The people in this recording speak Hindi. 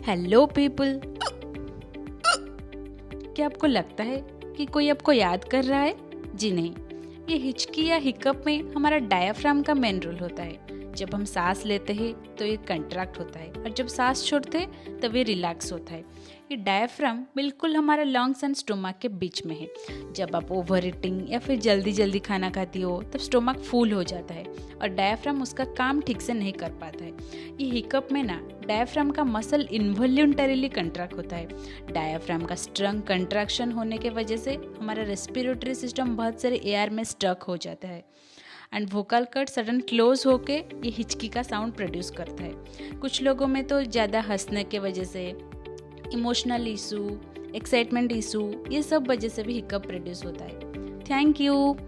Hello people. क्या आपको लगता है कि कोई आपको याद कर रहा है? जी नहीं, ये हिचकी या हिकअप में हमारा डायाफ्राम का मेन रोल होता है। जब हम सांस लेते हैं तो ये कंट्रैक्ट होता है और जब सांस छोड़ते हैं तब ये रिलैक्स होता है। ये डायाफ्राम बिल्कुल हमारा लंग्स एंड स्टोमक के बीच में है। जब आप ओवर ईटिंग या फिर जल्दी जल्दी खाना खाती हो तब स्टोमक फुल हो जाता है और डायाफ्राम उसका काम ठीक से नहीं कर पाता है। ये हिकअप में ना डायाफ्राम का मसल इन्वॉल्यूंटरीली कंट्रैक्ट होता है। डायाफ्राम का स्ट्रंग कंट्रैक्शन होने के वजह से हमारा रेस्पिरेटरी सिस्टम बहुत सारे एयर में स्टक हो जाता है and vocal cut sudden close होके ये हिचकी का साउंड प्रोड्यूस करता है। कुछ लोगों में तो ज़्यादा हंसने के वजह से, इमोशनल इशू, एक्साइटमेंट इशू, ये सब वजह से भी हिकअप प्रोड्यूस होता है। Thank you.